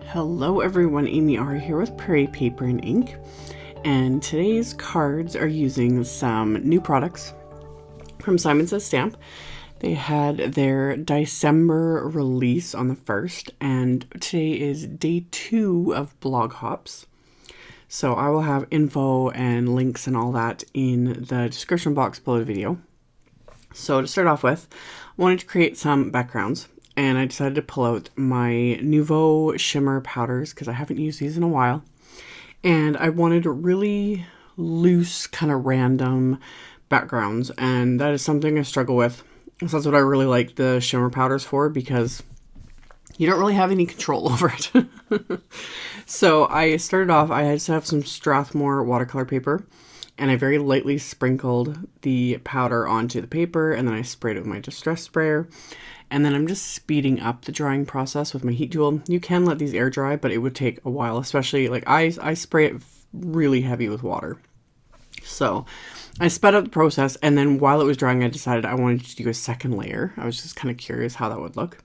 Hello everyone, AmyR here with Prairie Paper and Ink, and today's cards are using some new products from Simon Says Stamp. They had their December release on the 1st, and today is day 2 of Blog Hops. So I will have info and links and all that in the description box below the video. So to start off with, I wanted to create some backgrounds. And I decided to pull out my Nuvo Shimmer powders because I haven't used these in a while. And I wanted really loose, kind of random backgrounds. And that is something I struggle with. So that's what I really like the shimmer powders for, because you don't really have any control over it. So I started off, I just have some Strathmore watercolor paper. And I very lightly sprinkled the powder onto the paper, and then I sprayed it with my distress sprayer. And then I'm just speeding up the drying process with my heat tool. You can let these air dry, but it would take a while, especially like I spray it really heavy with water. So I sped up the process, and then while it was drying, I decided I wanted to do a second layer. I was just kind of curious how that would look.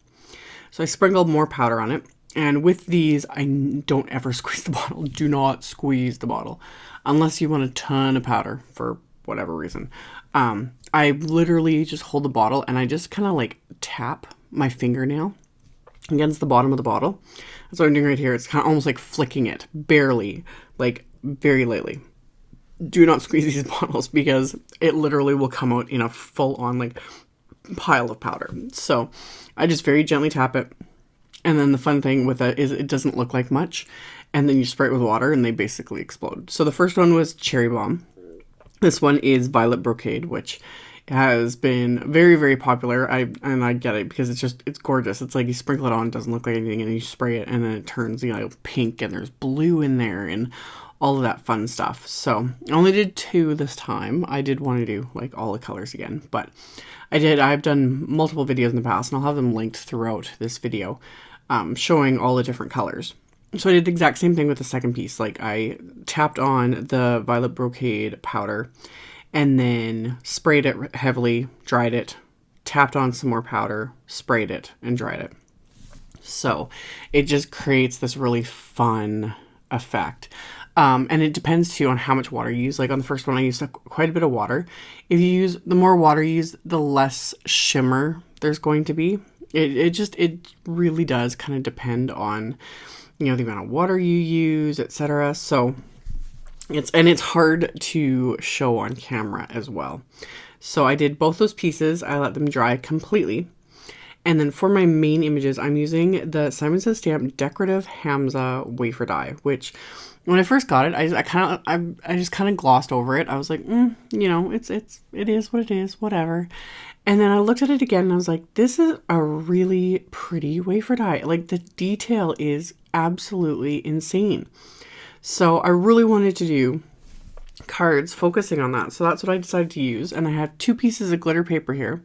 So I sprinkled more powder on it. And with these, I don't ever squeeze the bottle. Do not squeeze the bottle unless you want a ton of powder for whatever reason. I literally just hold the bottle and I just kind of like tap my fingernail against the bottom of the bottle. That's what I'm doing right here. It's kind of almost like flicking it, barely, like very lightly. Do not squeeze these bottles because it literally will come out in a full-on like pile of powder. So I just very gently tap it. And then the fun thing with it is it doesn't look like much. And then you spray it with water and they basically explode. So the first one was Cherry Bomb. This one is Violet Brocade, which has been very, very popular. I get it because it's gorgeous. It's like you sprinkle it on, it doesn't look like anything, and then you spray it and then it turns, pink, and there's blue in there and all of that fun stuff. So I only did 2 this time. I did want to do like all the colors again, but I've done multiple videos in the past, and I'll have them linked throughout this video, showing all the different colors. So I did the exact same thing with the second piece. Like I tapped on the Violet Brocade powder and then sprayed it heavily, dried it, tapped on some more powder, sprayed it, and dried it. So it just creates this really fun effect. And it depends too on how much water you use. Like on the first one, I used quite a bit of water. If you use, the more water you use, the less shimmer there's going to be. It really does kind of depend on, the amount of water you use, etc. So it's hard to show on camera as well. So I did both those pieces. I let them dry completely. And then for my main images, I'm using the Simon Says Stamp Decorative Hamsa Wafer die, which when I first got it, I just kind of glossed over it. I was like, it is what it is, whatever. And then I looked at it again and I was like, this is a really pretty wafer die. Like the detail is absolutely insane. So I really wanted to do cards focusing on that. So that's what I decided to use. And I have 2 pieces of glitter paper here.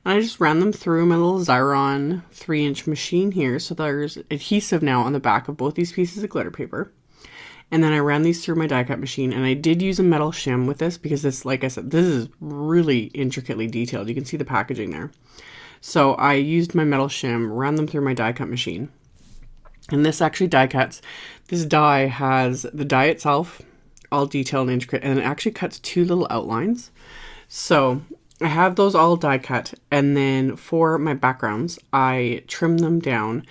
And I just ran them through my little Xyron 3-inch machine here. So there's adhesive now on the back of both these pieces of glitter paper. And then I ran these through my die cut machine, and I did use a metal shim with this because this, like I said, this is really intricately detailed. You can see the packaging there. So I used my metal shim, ran them through my die cut machine. And this actually die cuts. This die has the die itself, all detailed and intricate, and it actually cuts 2 little outlines. So I have those all die cut, and then for my backgrounds, I trim them down.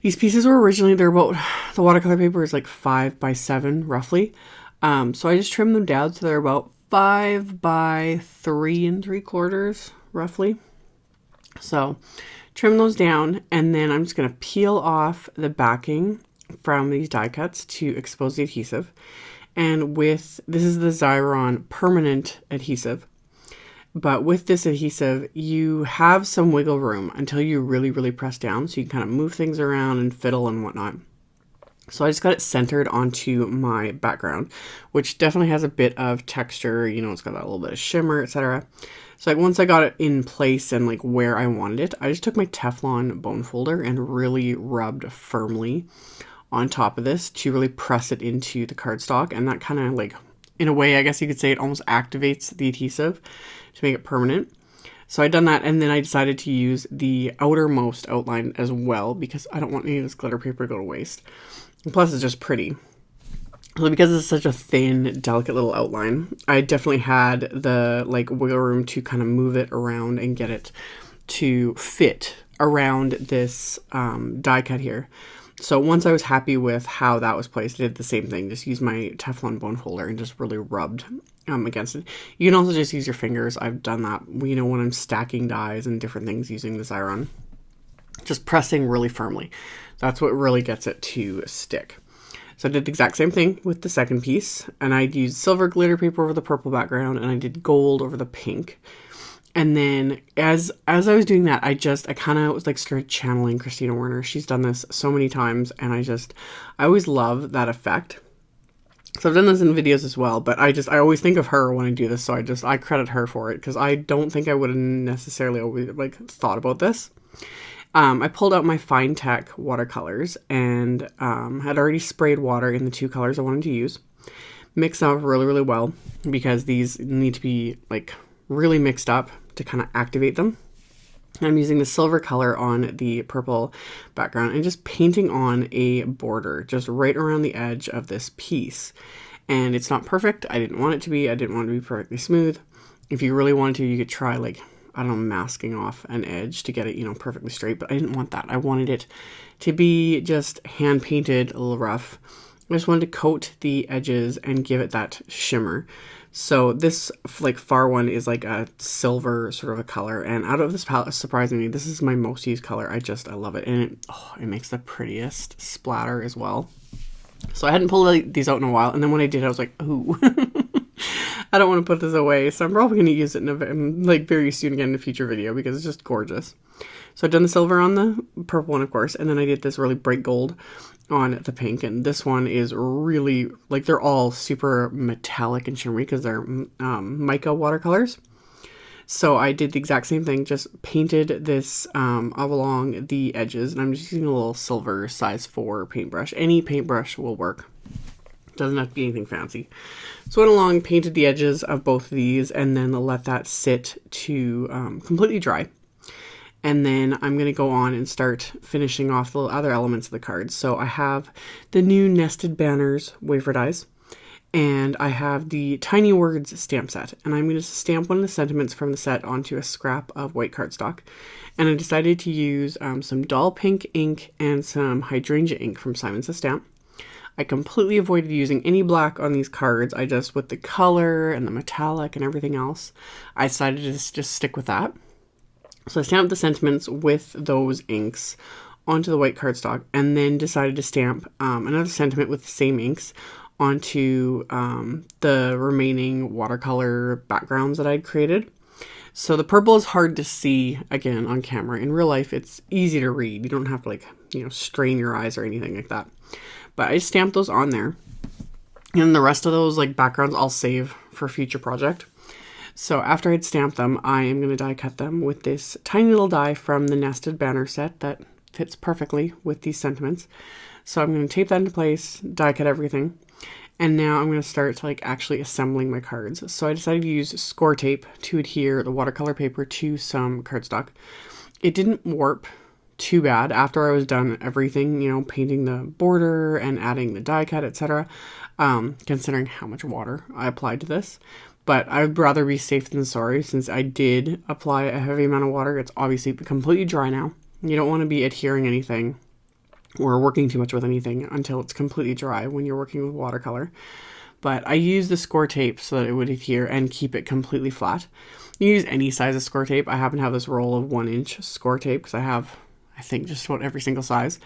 These pieces were originally, the watercolor paper is like 5 by 7 roughly. So I just trimmed them down so they're about 5 by 3 3/4 roughly. So trim those down, and then I'm just going to peel off the backing from these die cuts to expose the adhesive. And this is the Xyron permanent adhesive. But with this adhesive, you have some wiggle room until you really, really press down. So you can kind of move things around and fiddle and whatnot. So I just got it centered onto my background, which definitely has a bit of texture. It's got that little bit of shimmer, etc. So like once I got it in place and like where I wanted it, I just took my Teflon bone folder and really rubbed firmly on top of this to really press it into the cardstock. And that kind of like, in a way, I guess you could say it almost activates the adhesive to make it permanent. So I'd done that, and then I decided to use the outermost outline as well because I don't want any of this glitter paper to go to waste. And plus, it's just pretty. So because it's such a thin, delicate little outline, I definitely had the like wiggle room to kind of move it around and get it to fit around this die cut here. So once I was happy with how that was placed, I did the same thing. Just used my Teflon bone folder and just really rubbed against it. You can also just use your fingers. I've done that, you know, when I'm stacking dies and different things using the Xyron. Just pressing really firmly. That's what really gets it to stick. So I did the exact same thing with the second piece, and I used silver glitter paper over the purple background, and I did gold over the pink. And then as I was doing that, I kind of was like started channeling Christina Werner. She's done this so many times, and I always love that effect. So I've done this in videos as well, but I always think of her when I do this, so I credit her for it, because I don't think I would have necessarily always like thought about this. I pulled out my Finetec watercolors and had already sprayed water in the two colors I wanted to use. Mixed them up really, really well because these need to be like really mixed up to kind of activate them. I'm using the silver color on the purple background and just painting on a border just right around the edge of this piece. And it's not perfect. I didn't want it to be. I didn't want it to be perfectly smooth. If you really wanted to, you could try like, I don't know, masking off an edge to get it, you know, perfectly straight, but I didn't want that. I wanted it to be just hand painted, a little rough. I just wanted to coat the edges and give it that shimmer. So this like far one is like a silver sort of a color, and out of this palette, surprisingly, this is my most used color. I love it, and it makes the prettiest splatter as well. So I hadn't pulled these out in a while, and then when I did, I was like, ooh. I don't want to put this away, so I'm probably going to use it like very soon again in a future video because it's just gorgeous. So I've done the silver on the purple one, of course, and then I did this really bright gold on the pink, and this one is really, like, they're all super metallic and shimmery because they're MICA watercolors. So I did the exact same thing, just painted this along the edges, and I'm just using a little silver size 4 paintbrush. Any paintbrush will work. Doesn't have to be anything fancy. So went along, painted the edges of both of these, and then let that sit to completely dry. And then I'm going to go on and start finishing off the other elements of the cards. So I have the new Nested Banners wafer dies, and I have the Tiny Words stamp set. And I'm going to stamp one of the sentiments from the set onto a scrap of white cardstock. And I decided to use some Doll Pink ink and some Hydrangea ink from Simon Says Stamp. I completely avoided using any black on these cards. I just, with the color and the metallic and everything else, I decided to just stick with that. So I stamped the sentiments with those inks onto the white cardstock, and then decided to stamp another sentiment with the same inks onto the remaining watercolor backgrounds that I'd created. So the purple is hard to see, again, on camera. In real life, it's easy to read. You don't have to, like, you know, strain your eyes or anything like that. But I stamped those on there. And the rest of those, like, backgrounds I'll save for a future project. So after I'd stamped them, I am going to die cut them with this tiny little die from the Nested Banner set that fits perfectly with these sentiments. So I'm going to tape that into place, die cut everything. And now I'm going to start like actually assembling my cards. So I decided to use Scor-Tape to adhere the watercolor paper to some cardstock. It didn't warp too bad after I was done everything, you know, painting the border and adding the die cut, etc. Considering how much water I applied to this. But I'd rather be safe than sorry, since I did apply a heavy amount of water. It's obviously completely dry now. You don't want to be adhering anything or working too much with anything until it's completely dry when you're working with watercolor. But I used the Scor-Tape so that it would adhere and keep it completely flat. You use any size of Scor-Tape. I happen to have this roll of 1-inch Scor-Tape because I have, I think, just about every single size.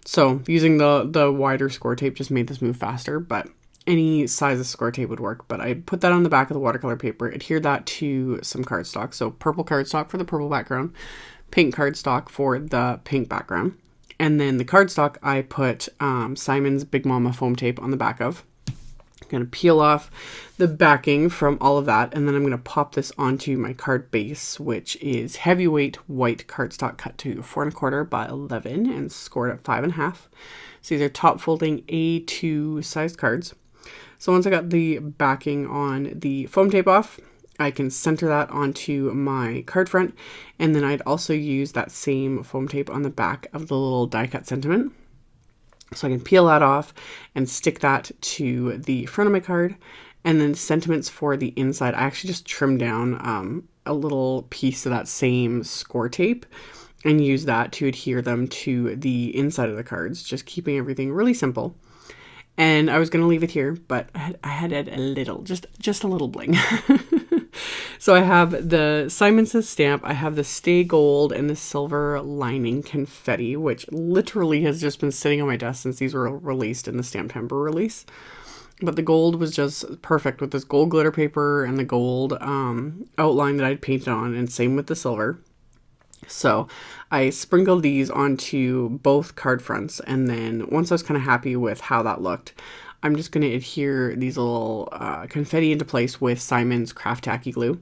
So using the wider Scor-Tape just made this move faster, but any size of Scor-Tape would work. But I put that on the back of the watercolor paper, adhered that to some cardstock. So purple cardstock for the purple background, pink cardstock for the pink background. And then the cardstock I put Simon's Big Mama foam tape on the back of. I'm going to peel off the backing from all of that, and then I'm going to pop this onto my card base, which is heavyweight white cardstock cut to 4 1/4 by 11 and scored at 5 1/2. So these are top folding A2 sized cards. So once I got the backing on the foam tape off, I can center that onto my card front, and then I'd also use that same foam tape on the back of the little die cut sentiment. So I can peel that off and stick that to the front of my card. And then sentiments for the inside, I actually just trimmed down a little piece of that same Scor-Tape and use that to adhere them to the inside of the cards, just keeping everything really simple. And I was going to leave it here, but I had a little, just a little bling. So I have the Simon Says stamp, I have the Stay Gold and the silver lining confetti, which literally has just been sitting on my desk since these were released in the Stamptember release. But the gold was just perfect with this gold glitter paper and the gold outline that I'd painted on, and same with the silver. So I sprinkled these onto both card fronts, and then once I was kind of happy with how that looked, I'm just going to adhere these little confetti into place with Simon's Craft Tacky glue.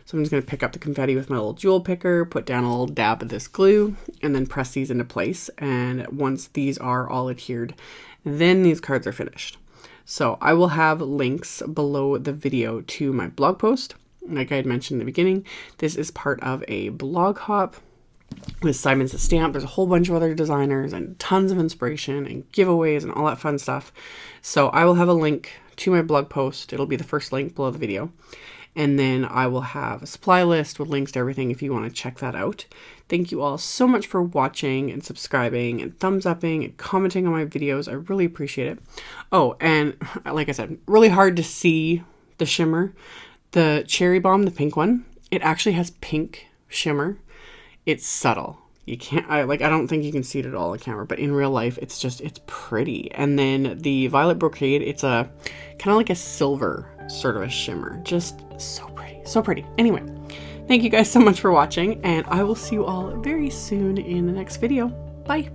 So I'm just going to pick up the confetti with my little jewel picker, put down a little dab of this glue, and then press these into place. And once these are all adhered, then these cards are finished. So I will have links below the video to my blog post. Like I had mentioned in the beginning, this is part of a blog hop with Simon Says Stamp. There's a whole bunch of other designers and tons of inspiration and giveaways and all that fun stuff. So I will have a link to my blog post. It'll be the first link below the video. And then I will have a supply list with links to everything if you want to check that out. Thank you all so much for watching and subscribing and thumbs upping and commenting on my videos. I really appreciate it. Oh, and like I said, really hard to see the shimmer. The Cherry Bomb, the pink one, it actually has pink shimmer. It's subtle. You can't, I don't think you can see it at all on camera, but in real life, it's pretty. And then the Violet Brocade, it's a kind of like a silver sort of a shimmer. Just so pretty, so pretty. Anyway, thank you guys so much for watching, and I will see you all very soon in the next video. Bye.